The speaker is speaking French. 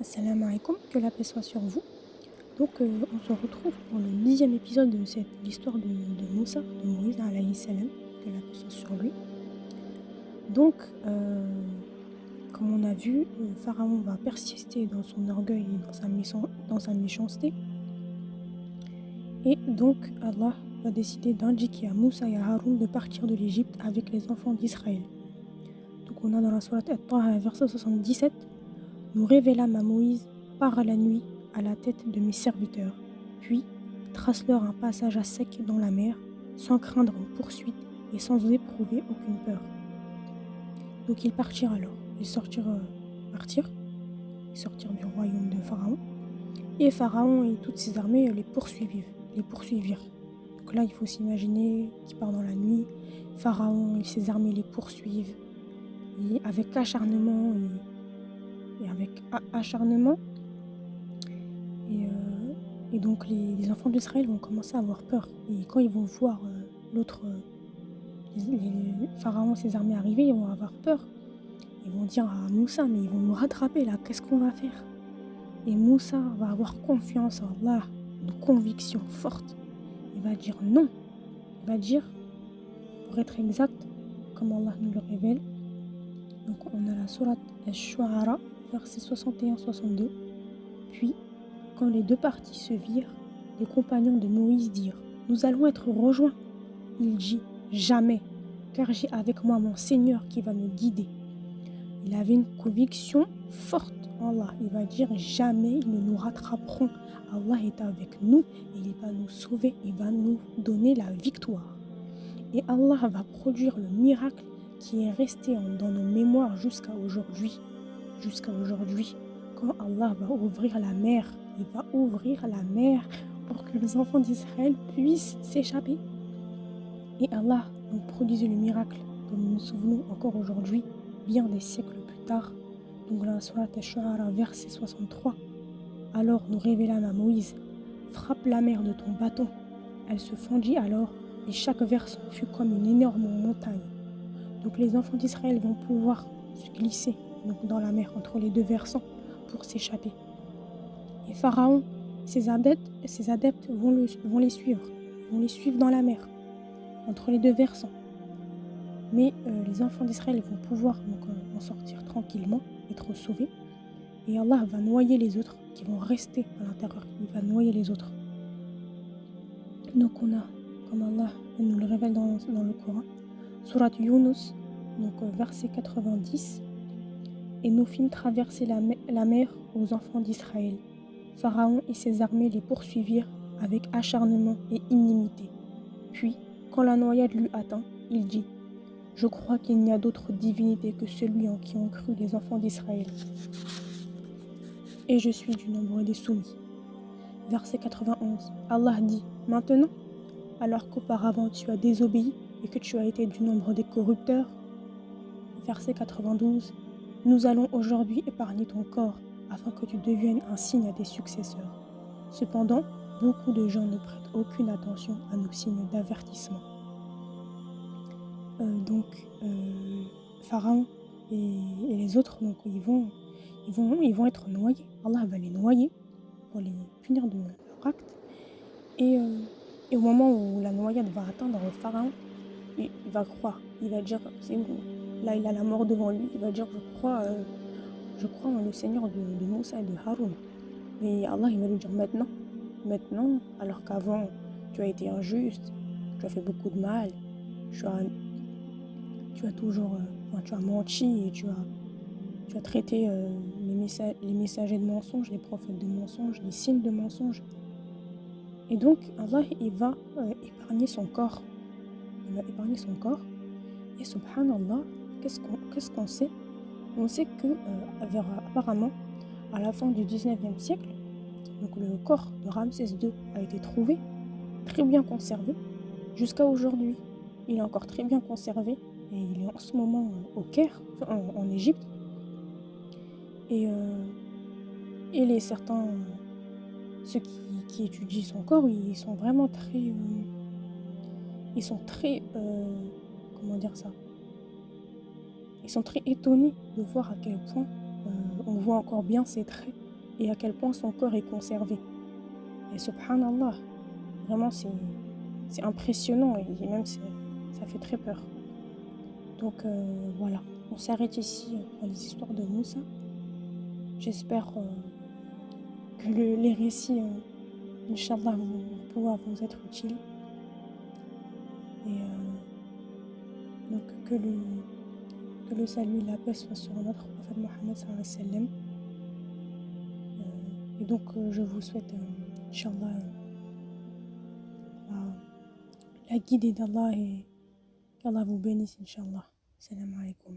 Assalamu alaikum, que la paix soit sur vous. On se retrouve pour le 10e épisode de l'histoire de Moussa, de Moïse alayhi salam, que la paix soit sur lui. Donc, euh, Comme on a vu, Pharaon va persister dans son orgueil et dans sa méchanceté. Et donc, Allah va décider d'indiquer à Moussa et à Haroun de partir de l'Égypte avec les enfants d'Israël. Donc, on a dans la sourate At-Taha, verset 77, « Nous révélâmes à Moïse par la nuit à la tête de mes serviteurs, puis trace-leur un passage à sec dans la mer, sans craindre une poursuite et sans éprouver aucune peur. » Donc ils partirent alors, partirent du royaume de Pharaon, et Pharaon et toutes ses armées les poursuivirent. Donc là, il faut s'imaginer qu'il part dans la nuit, Pharaon et ses armées les poursuivent, et avec acharnement, et donc les enfants d'Israël vont commencer à avoir peur. Et quand ils vont voir Pharaon et ses armées arriver, ils vont avoir peur. Ils vont dire à Moussa, mais ils vont nous rattraper là, qu'est-ce qu'on va faire? Et Moussa va avoir confiance en Allah, une conviction forte. Il va dire non. Il va dire, pour être exact, comme Allah nous le révèle. Donc on a la sourate Ash-Shu'ara, versets 61-62. Puis, quand les deux parties se virent, les compagnons de Moïse dirent « Nous allons être rejoints !» Il dit « Jamais, car j'ai avec moi mon Seigneur qui va nous guider. » Il avait une conviction forte en Allah. Il va dire « Jamais ils ne nous rattraperont. Allah est avec nous et il va nous sauver, il va nous donner la victoire. » Et Allah va produire le miracle qui est resté dans nos mémoires jusqu'à aujourd'hui. Quand Allah va ouvrir la mer, il va ouvrir la mer pour que les enfants d'Israël puissent s'échapper. Et Allah donc produisait le miracle dont nous nous souvenons encore aujourd'hui, bien des siècles plus tard. Donc dans la sourate Ash-Shu'ara, verset 63. Alors nous révélâmes à Moïse, frappe la mer de ton bâton. Elle se fendit alors et chaque versant fut comme une énorme montagne. Donc les enfants d'Israël vont pouvoir se glisser dans la mer entre les deux versants pour s'échapper. Et Pharaon, ses adeptes vont les suivre dans la mer, entre les deux versants. Mais les enfants d'Israël vont pouvoir en sortir tranquillement, être sauvés. Et Allah va noyer les autres qui vont rester à l'intérieur. Il va noyer les autres. Donc on a, comme Allah nous le révèle dans le Coran, Sourate Yunus, verset 90. Et nous fîmes traverser la mer aux enfants d'Israël. Pharaon et ses armées les poursuivirent avec acharnement et inimité. Puis, quand la noyade l'eut atteint, il dit « Je crois qu'il n'y a d'autre divinité que celui en qui ont cru les enfants d'Israël. Et je suis du nombre des soumis. » Verset 91. Allah dit « Maintenant, alors qu'auparavant tu as désobéi et que tu as été du nombre des corrupteurs. » Verset 92. Nous allons aujourd'hui épargner ton corps afin que tu deviennes un signe à tes successeurs. Cependant, beaucoup de gens ne prêtent aucune attention à nos signes d'avertissement. Pharaon et les autres, ils vont être noyés. Allah va les noyer pour les punir de leur acte. Et au moment où la noyade va atteindre Pharaon, il va croire. Il va dire, c'est bon. Là, il a la mort devant lui. Il va dire, je crois en le Seigneur de Moussa et de Haroun. Mais Allah, il va lui dire maintenant, alors qu'avant, tu as été injuste, tu as fait beaucoup de mal, tu as menti et tu as traité les messagers de mensonges, les prophètes de mensonges, les signes de mensonges. Et donc, Allah, il va épargner son corps. Et subhanallah, qu'est-ce qu'on sait? On sait que, apparemment, à la fin du 19e siècle, donc le corps de Ramsès II a été trouvé, très bien conservé, jusqu'à aujourd'hui. Il est encore très bien conservé et il est en ce moment au Caire, en Égypte. Et ceux qui étudient son corps, ils sont vraiment très... Ils sont très étonnés de voir à quel point on voit encore bien ses traits et à quel point son corps est conservé. Et subhanallah, vraiment c'est impressionnant et même ça fait très peur. Donc voilà, on s'arrête ici pour les histoires de Moussa. J'espère que les récits, Inch'Allah, vont pouvoir vous être utiles. Et donc que le salut et la paix soient sur notre prophète Mohammed sallallahu alayhi wa sallam. Et donc je vous souhaite, Inch'Allah, la guidée d'Allah et qu'Allah vous bénisse, Inch'Allah. Salam alaikum.